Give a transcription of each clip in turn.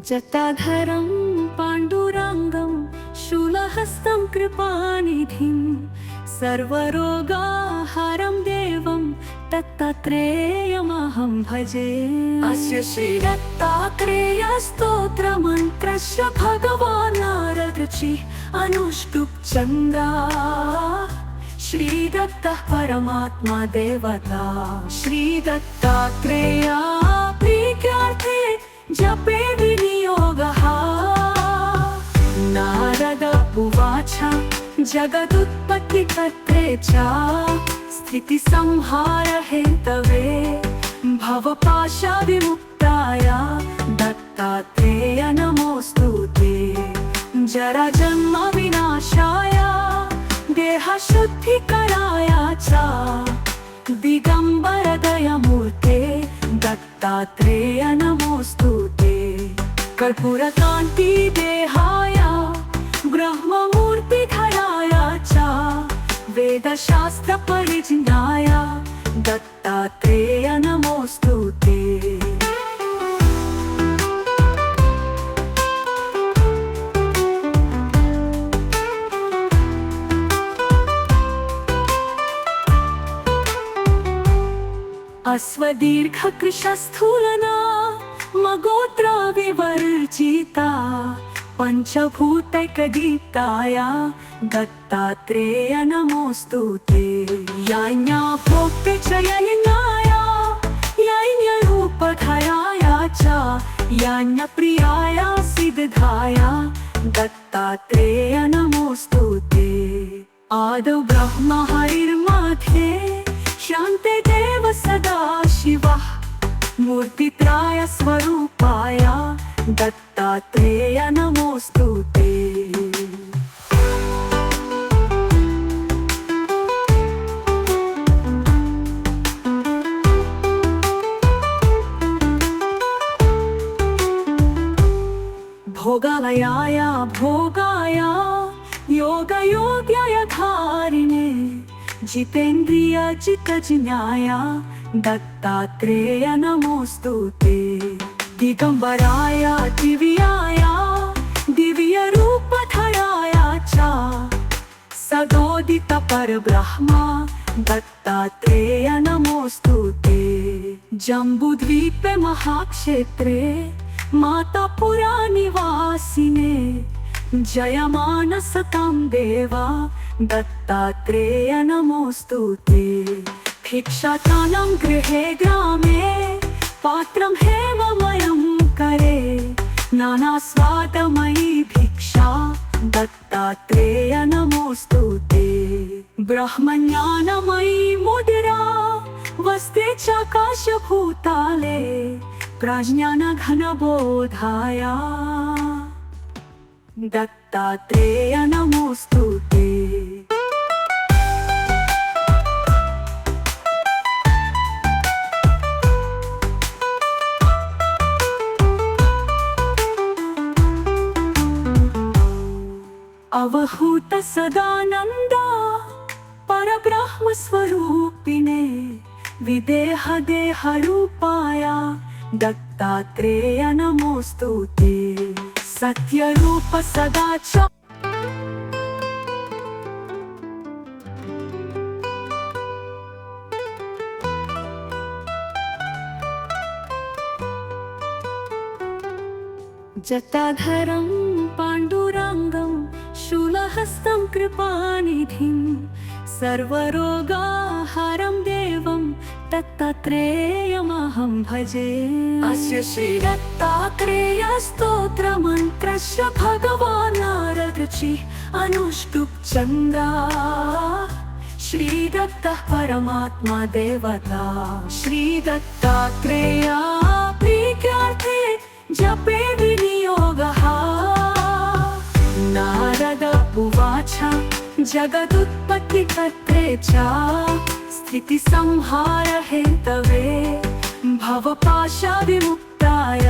जटाधरं पाण्डुरङ्गं शूलहस्तं कृपानिधिं सर्वरोगाहारं देवं दत्तात्रेयमहं भजे। अस्य श्रीदत्तात्रेयस्तोत्रमन्त्रस्य भगवान् नारदऋषिः अनुष्टुप् छन्दः। श्रीदत्तः परमात्मा देवता। श्रीदत्तात्रेया प्रीत्यार्थे जपे विनियोगः। नारद उवाच जगदुत्पत्तिकर्त्रे च स्थितिसंहारहेतवे भवपाशविमुक्ताय दत्तात्रेय नमोऽस्तु ते। जराजन्म विनाशाय देहशुद्धिकराय च दिगंबर दयामूर्ते दत्तात्रेय नमोऽस्तु ते। कर्पूरकान्ति देहाय ब्रह्ममूर्तिधराय च वेदशास्त्र परिज्ञाय दत्तात्रेय नमोऽस्तु ते। अश्वदीर्घकृशस्थूलना मगोत्र विवर्जिता पंचभूतैकदीप्ताय दत्तात्रेय नमोऽस्तु ते। याज्ञा भोक्ते च यज्ञाय यज्ञरूपधराय च यज्ञप्रियाय सिद्धाय दत्तात्रेय नमोऽस्तु ते। आदौ ब्रह्म हरिर्मध्ये शान्ते देव सदा शिवः मूर्तित्राय स्वरूपाय दत्तात्रेय नमोऽस्तु ते। भोगालयाय भोगाय योगयोग्याय धारिणे जितेन्द्रिय जितजिज्ञाय दत्तात्रेय नमोऽस्तु ते। दिगंबराय दिव्याय दिव्यरूपधराय च सदोदित परब्रह्म दत्तात्रेय नमोऽस्तु ते। जम्बूद्वीपे महाक्षेत्रे मातापुरा निवासिने जयमानसतां देवा दत्तात्रेय नमोऽस्तु ते। भिक्षाटानं गृहे ग्रामे पात्रं हेममयं करे नानास्वादमयी भिक्षा दत्तात्रेय नमोऽस्तु ते। ब्रह्मज्ञानमयी मुद्रा वस्ते चाकाशभूताले प्रज्ञानघनबोधाय दत्तात्रेय नमोऽस्तु ते। अवहूत सदानंद परब्रह्म स्वरूपिणे विदेह देह रूपाय दत्तात्रेय नमोऽस्तु ते। सत्य रूप सदा च जटाधरं पाण्डुरङ्गं शूलहस्तं कृपानिधिं सर्वरोगाहारं देवं दत्तात्रेयमहं भजे। अस्य श्रीदत्तात्रेयस्तोत्रमन्त्रस्य भगवान् नारदऋषिः अनुष्टुप् छन्दः। श्रीदत्तः परमात्मा देवता। श्रीदत्तात्रेया प्रीत्यार्थे जपे विनियोगः। नारद उवाच जगदुत्पत्तिकर्त्रे च स्थितिसंहारहेतवे भवपाशविमुक्ताय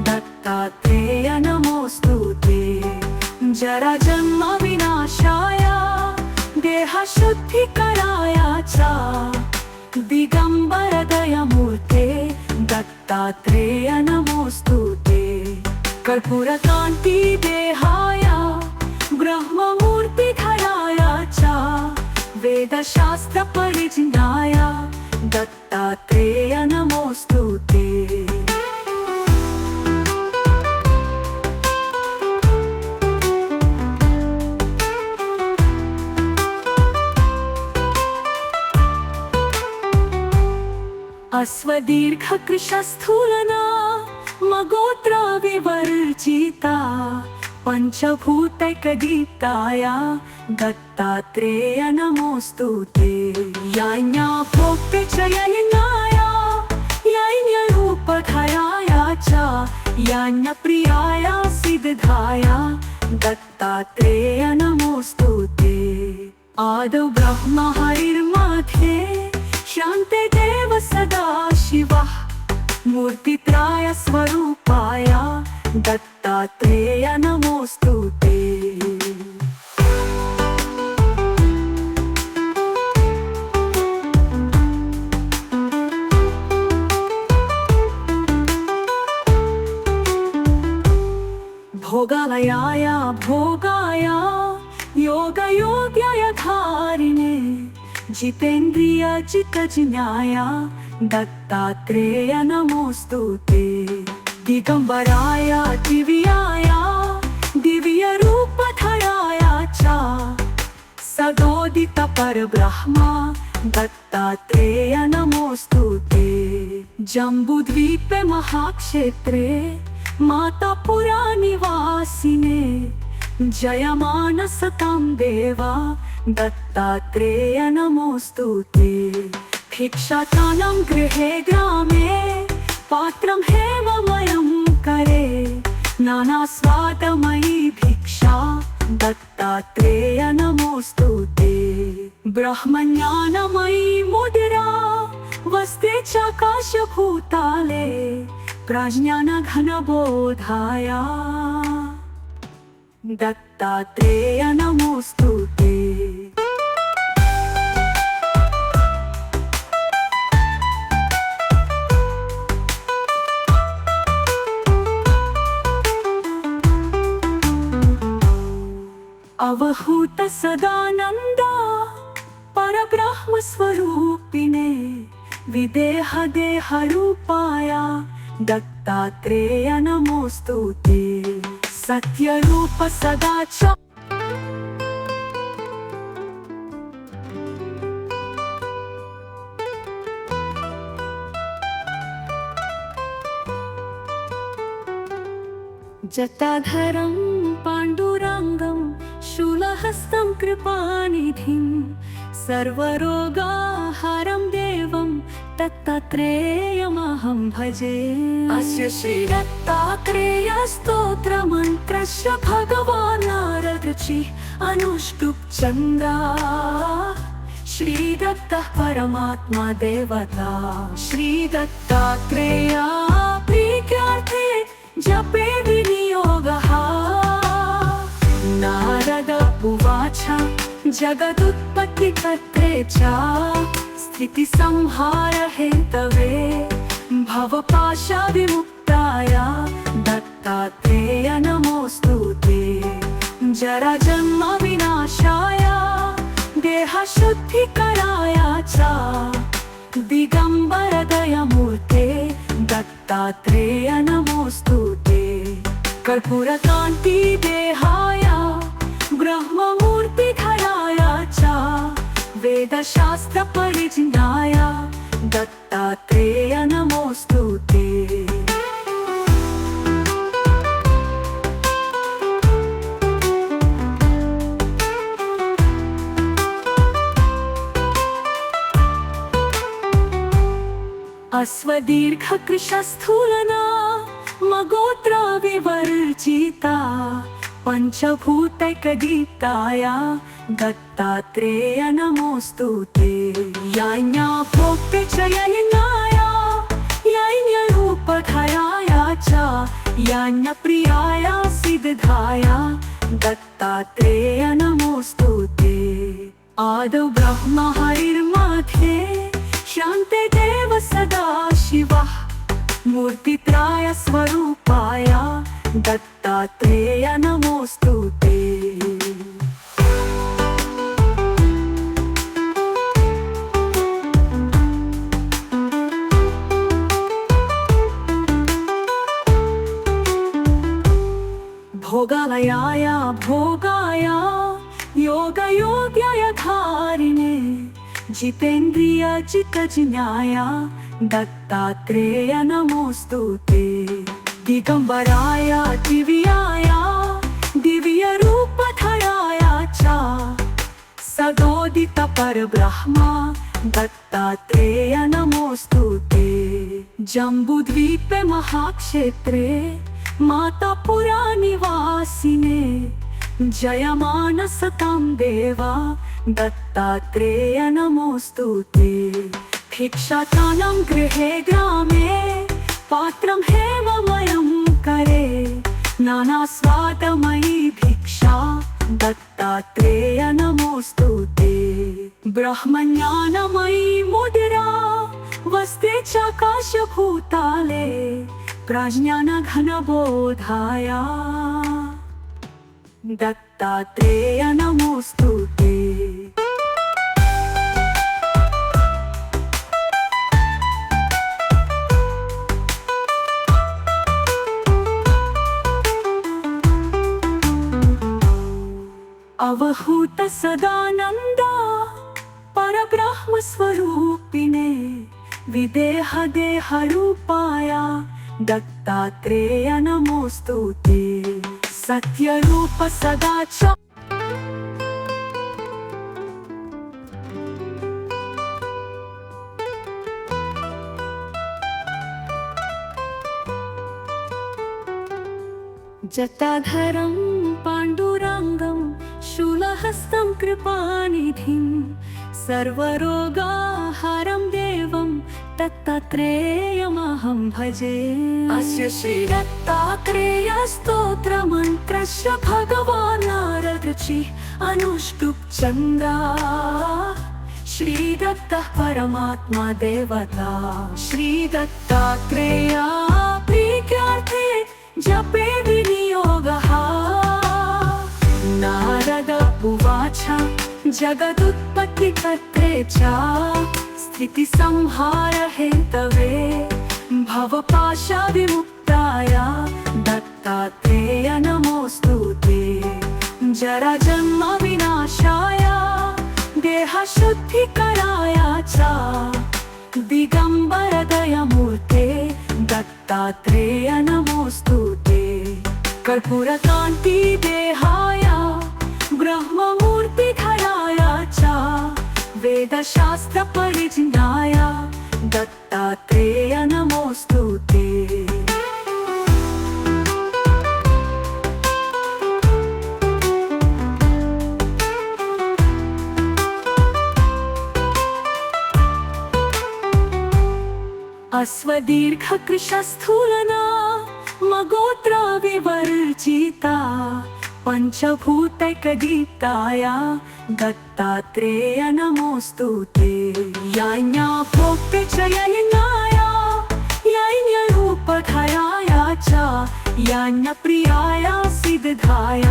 दत्तात्रेय नमोऽस्तु ते। जराजन्म विनाशाय देहशुद्धिकराय च दिगंबर दयामूर्ते दत्तात्रेय नमोऽस्तु ते। कर्पूरकान्ति देहाय ब्रह्ममूर्तिधराय च वेदशास्त्रपरिज्ञाय दत्तात्रेय नमोऽस्तुते। अश्वदीर्घकृशस्थूलना मगोत्र विवर्जिता पंचभूतैकदीप्ताय दत्तात्रेय नमोऽस्तुते। याज्ञा भोक्ते च यज्ञाय यज्ञरूपधराय च यज्ञप्रियाय सिद्धाय दत्तात्रेय नमोऽस्तुते। आदौ ब्रह्म हरिर्मध्ये शान्ते देव सदा शिवः मूर्तित्राय स्वरूपाय दत्तात्रेय नमोऽस्तुते। भोगालयाय भोगाय योगयोग्याय धारिणे जितेन्द्रिय चित्तज्ञाय दत्तात्रेय नमोऽस्तुते। दिगंबराय दिव्याय दिव्यरूपधराय च सदोदित परब्रह्म दत्तात्रेय नमोऽस्तुते। जम्बूद्वीपे महाक्षेत्रे मातापुरा निवासिने जयमान सतां देवा दत्तात्रेय नमोऽस्तुते। भिक्षाटानं गृहे ग्रामे पात्रं हेममयं करे नानास्वादमयी भिक्षा दत्तात्रेय नमोऽस्तुते। ब्रह्मज्ञानमयी मुद्रा वस्ते चाकाशभूताले प्रज्ञानघनबोधाय दत्तात्रेय नमोऽस्तुते। अवहूत सदानंदा परब्रह्म स्वरूपिणे विदेह देह रूपाय दत्तात्रेय नमोऽस्तुते। सत्यरूप सदा च जटाधरं पाण्डुरङ्गं शूलहस्तं कृपानिधिं सर्वरोगाहरं देवं दत्तात्रेयमहं भजे। अस्य श्रीदत्तात्रेय स्तोत्रमन्त्रस्य भगवान् नारदऋषिः अनुष्टुप् चन्द्रा श्रीदत्तः परमात्मा देवता। श्रीदत्तात्रेय प्रीत्यार्थे जपे विनियोगः। नारद उवाच जगदुत्पत्तिकर्त्रे च स्थितिसंहार हेतवे भवपाशविमुक्ताय दत्तात्रेय नमोऽस्तुते। जराजन्म विनाशाय देहशुद्धिकराय च दिगंबरदयमूर्ते दत्तात्रेय नमोऽस्तुते। कर्पूरकान्ति देहाय ब्रह्ममूर्तिधराय च वेदशास्त्रपरिज्ञाय दत्तात्रेय नमोऽस्तुते। अश्वदीर्घकृशस्थूलना मगोत्र विवर्जिता पंचभूतैकदीप्ताय दत्तात्रेय नमोऽस्तुते। याज्ञा भोक्ते च यज्ञाय यज्ञरूपधराय च यज्ञप्रियाय सिद्धाय दत्तात्रेय नमोऽस्तुते। आदौ ब्रह्म हरिर्मध्ये शान्ते देव सदा शिवः मूर्तित्राय स्वरूपाय दत्तात्रेय नमोस्तुते। भोगालयाय भोगाय योगयोग्याय धारिणे जितेन्द्रिय जितजिज्ञाय दत्तात्रेय नमोस्तुते। दिगंबराय दिव्याय दिव्यरूपधराय च सदोदित परब्रह्म दत्तात्रेय नमोस्तुते। जम्बूद्वीपे महाक्षेत्रे मातापुरा निवासिने जयमान सतां देवा दत्तात्रेय नमोस्तुते। भिक्षाटानं गृहे ग्रामे पात्रं हेममयं करे नानास्वादमयी भिक्षा दत्तात्रेय नमोस्तुते। ब्रह्मज्ञानमयी मुद्रा वस्ते चाकाशभूताले प्रज्ञानघनबोधाय दत्तात्रेय नमोस्तुते। अवहूत सदानंद परब्रह्म स्वरूपिणे विदेह देह रूपाय दत्तात्रेय नमोस्तुते। सत्य रूप सदाचार जटाधरं पाण्डुरङ्गं शूलहस्तं कृपानिधिं सर्वरोगाहरं देवं दत्तात्रेयमहं भजे। अस्य श्री दत्तात्रेय स्तोत्रमन्त्रस्य भगवान् नारदऋषिः अनुष्टुप् चन्द्रा श्री दत्तः परमात्मा देवता। श्री दत्तात्रेय प्रीत्यार्थे जपे विनियोगः। नारद उवाच जगदुत्पत्तिकर्त्रे च स्थितिसंहार हेतवे भवपाशविमुक्ताय दत्तात्रेय नमोस्तुते। जराजन्म विनाशाय देहशुद्धिकराय च दिगंबर दयामूर्ते दत्तात्रेय नमोस्तुते। कर्पूरकान्ति देहाय ब्रह्ममूर्तिधराय च वेदशास्त्र परिज्ञाय दत्तात्रेय नमोस्तुते। अश्वदीर्घकृशस्थूलना मगोत्र विवर्जिता पंचभूतैकदीप्ताय दत्तात्रेय नमोस्तुते। याज्ञा भोक्ते च यज्ञाय यज्ञरूपधराय च यज्ञप्रियाय सिद्धाय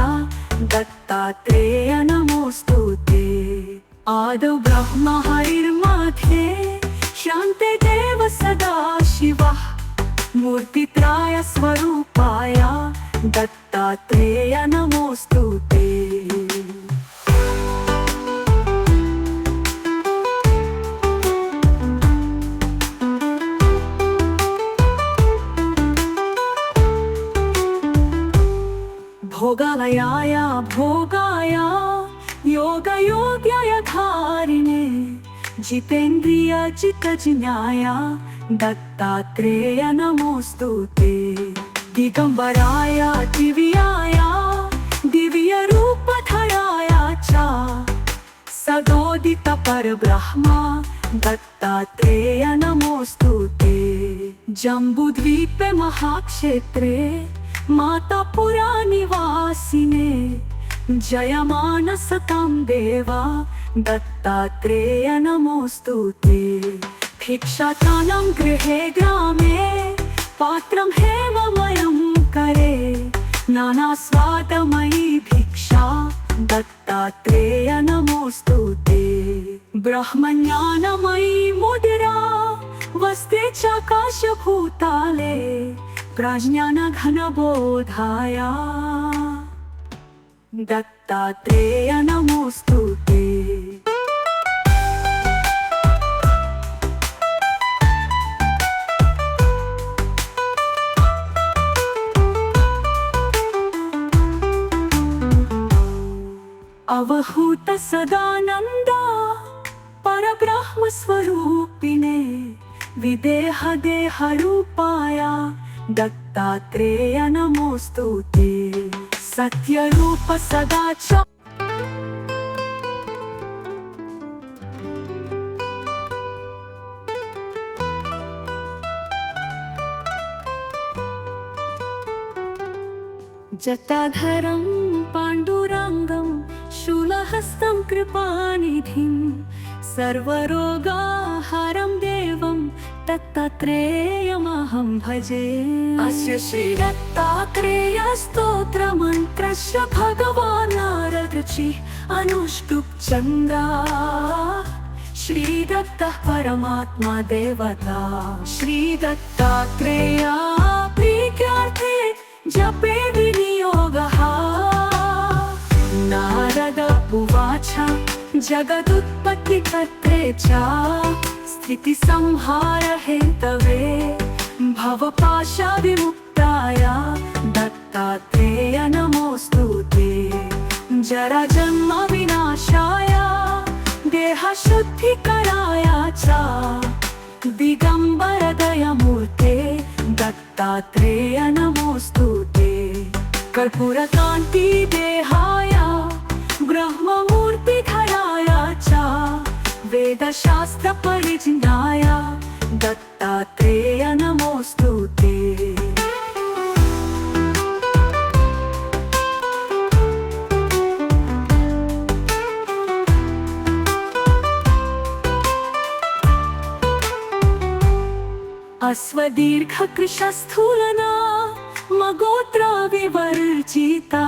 दत्तात्रेय नमोस्तुते। आदौ ब्रह्म हरिर्मध्ये शान्ते देव सदा शिवः मूर्तित्राय स्वरूपाय दत्तात्रेय नमोस्तुते। भोगालयाय भोगाय योगयोग्याय धारिणे जितेन्द्रिय जितजिज्ञाय दत्तात्रेय नमोस्तुते। दिगंबराय दिव्याय दिव्यरूपधराय च सदोदित परब्रह्म दत्तात्रेय नमोस्तुते। जम्बूद्वीपे महाक्षेत्रे मातापुरा निवासिने जयमान सतां देवा दत्तात्रेय नमोस्तुते। भिक्षाटानं गृहे ग्रामे पात्रं हेममयं करे नाना स्वादमयी भिक्षा दत्तात्रेय नमोस्तुते। ब्रह्मज्ञानमयी मुद्रा वसते चाकाशभूताले प्रज्ञानघनबोधाय दत्तात्रेय नमोस्तुते। अवहूत सदानंदा परब्रह्म स्वरूपिणे विदेह देह रूपाय दत्तात्रेय नमोस्तुते। सत्य रूप सदाचार जटाधरं पाण्डुरङ्गं शूलहस्तं कृपानिधिं सर्वरोगाहरं देवं दत्तात्रेयमहं भजे। अस्य श्रीदत्तात्रेयस्तोत्रमन्त्रस्य भगवान् नारदऋषिः अनुष्टुप् छन्दः। श्रीदत्तः परमात्मा देवता श्रीदत्तात्रेय प्रीत्यार्थे जपे विनियोगः। नारद उवाच जगदुत्पत्तिकर्त्रे च स्थितिसंहार हेतवे भवपाशविमुक्ताय दत्तात्रेय नमोस्तुते। जराजन्म विनाशाय देहशुद्धिकराय च दिगंबर दयामूर्ते दत्तात्रेय नमोस्तुते। कर्पूरकान्ति देहाय ब्रह्ममूर्तिधराय च वेदशास्त्र परिज्ञाय दत्तात्रेय नमोस्तुते। अश्वदीर्घकृशस्थूलना मगोत्र विवर्जिता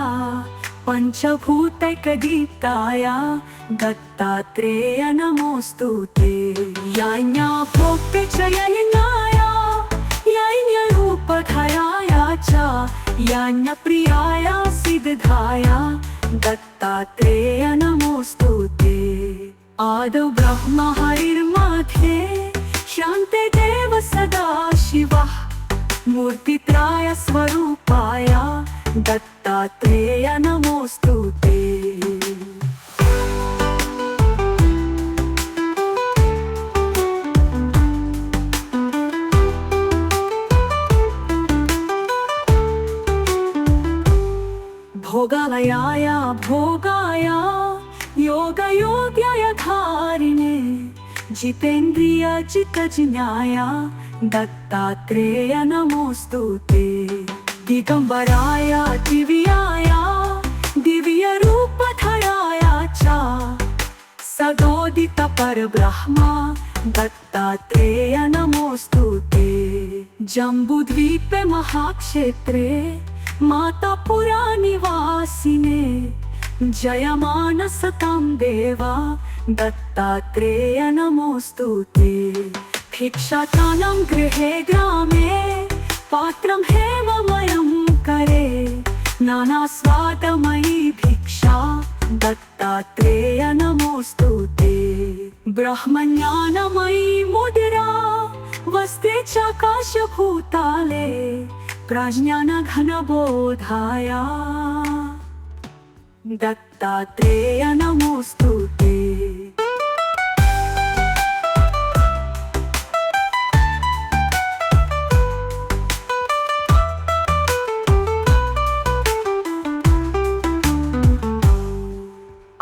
पंचभूतैकदीप्ताय दत्तात्रेय नमोस्तुते। याज्ञा भोक्ते च यज्ञाय यज्ञरूपधराय च यज्ञप्रियाय सिद्धाय दत्तात्रेय नमोस्तुते। आदौ ब्रह्म हरिर्मध्ये शान्ते देव सदा शिवः मूर्तित्राय स्वरूपाय दत्तात्रेय नमोस्तुते। भोगालयाय भोगाय योगयोग्याय धारिणे जितेन्द्रिय जितजिज्ञाय दत्तात्रेय नमोस्तुते। दिगंबराय दिव्याय दिव्यरूपधराय च सदोदित परब्रह्म दत्तात्रेय नमोस्तुते। जम्बूद्वीपे महाक्षेत्रे मातापुरा निवासिने जयमानसतां देवा दत्तात्रेय नमोस्तुते। भिक्षाटानं गृहे ग्रामे पात्रं हेममयं करे नाना स्वादमयी भिक्षा दत्तात्रेय नमोस्तुते। ब्रह्मज्ञानमयी मुद्रा वसते चाकाशभूताले प्रज्ञानघनबोधाय दत्तात्रेय नमोस्तुते।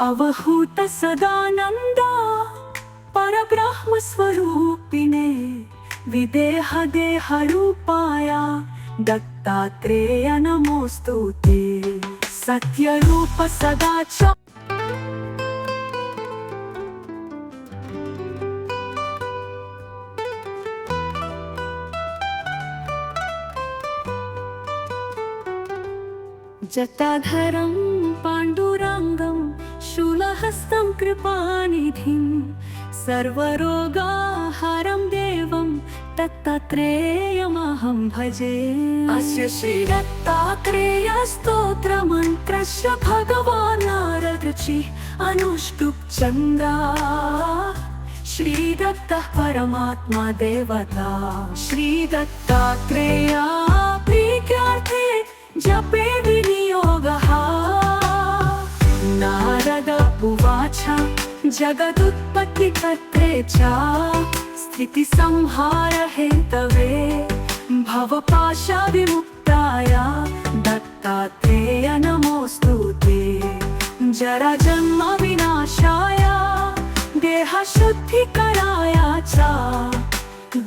अवहूत सदानंदा परब्रह्म स्वरूपिणे विदेह देह रूपाय दत्तात्रेय नमोस्तुते। सत्य रूप सदाचार जटाधरं पाण्डुरङ्गं शूलहस्तं कृपानिधिं सर्वरोगाहारं देवं दत्तात्रेयमहं भजे। अस्य श्रीदत्तात्रेयस्तोत्रमन्त्रस्य भगवान् नारदऋषिः अनुष्टुप् छन्दः। श्रीदत्तः परमात्मा देवता। श्रीदत्तात्रेया प्रीत्यार्थे जपे विनियोगः। नारद उवाच जगदुत्पत्तिकर्त्रे च स्थितिसंहारहेतवे भवपाशविमुक्ताय दत्तात्रेय नमोऽस्तु ते। जराजन्मविनाशाय देहशुद्धिकराय च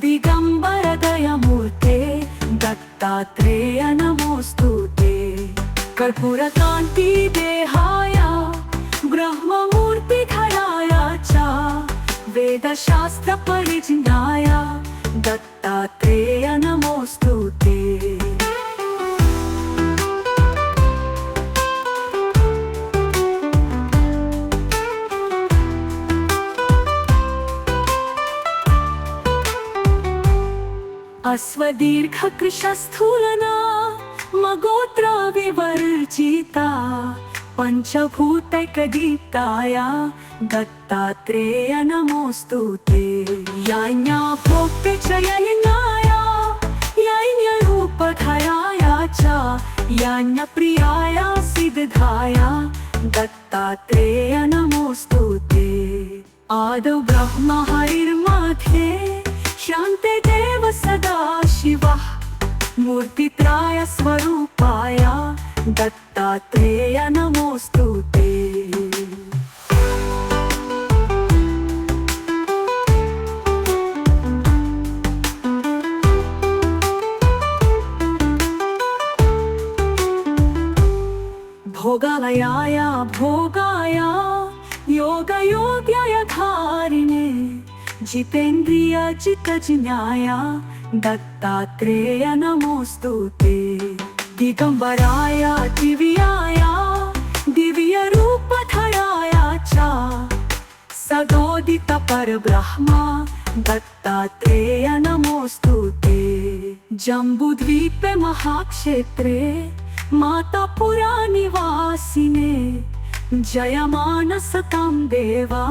दिगम्बरदयमूर्ते दत्तात्रेय नमोऽस्तु ते। कर्पूरकान्तिदेहाय ब्रह्ममूर्तिधराय च वेदशास्त्रपरिज्ञाय दत्तात्रेय नमोऽस्तु ते। अश्वदीर्घकृशस्थूलना मगोत्र विवर्जिता पञ्चभूतैकदीप्ताय दत्तात्रेय नमोऽस्तु ते। याज्ञा भोक्ते च यज्ञाय यज्ञरूपधराय च यज्ञप्रियाय सिद्धाय दत्तात्रेय नमोऽस्तु ते। आदौ ब्रह्म हरिर्मध्ये शान्ते देव सदा शिवः मूर्तित्राय स्वरूपाय दत्तात्रेय नमोऽस्तु ते। भोगालयाय भोगाय योगयोग्याय धारिणे जितेन्द्रिय जितजिज्ञाय दत्तात्रेय नमोऽस्तु ते। दिगम्बराय दिव्याय दिव्यरूपधराय च सदोदित परब्रह्म दत्तात्रेय नमोऽस्तु ते। जम्बूद्वीपे महाक्षेत्रे मातापुरा निवासिने जयमानसतां देवा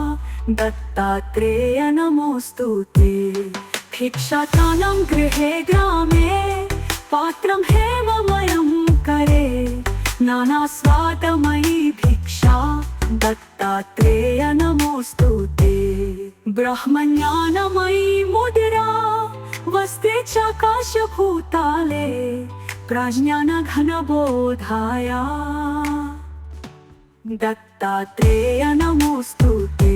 दत्तात्रेय नमोऽस्तु ते। भिक्षाटानं गृहे ग्रामे पात्रं हेममयं करे नानास्वादमयी भिक्षा दत्तात्रेय नमोऽस्तु ते। ब्रह्मज्ञानमयी मुद्रा वस्ते चाकाशभूताले प्रज्ञानघनबोधाय दत्तात्रेय नमोऽस्तु ते।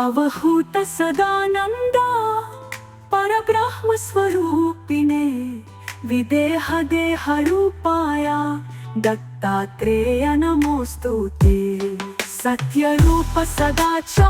अवहूत सदानंद परब्रह्म स्वरूपिणे विदेह देह रूपाय दत्तात्रेय नमोऽस्तु ते। सत्यरूप सदा च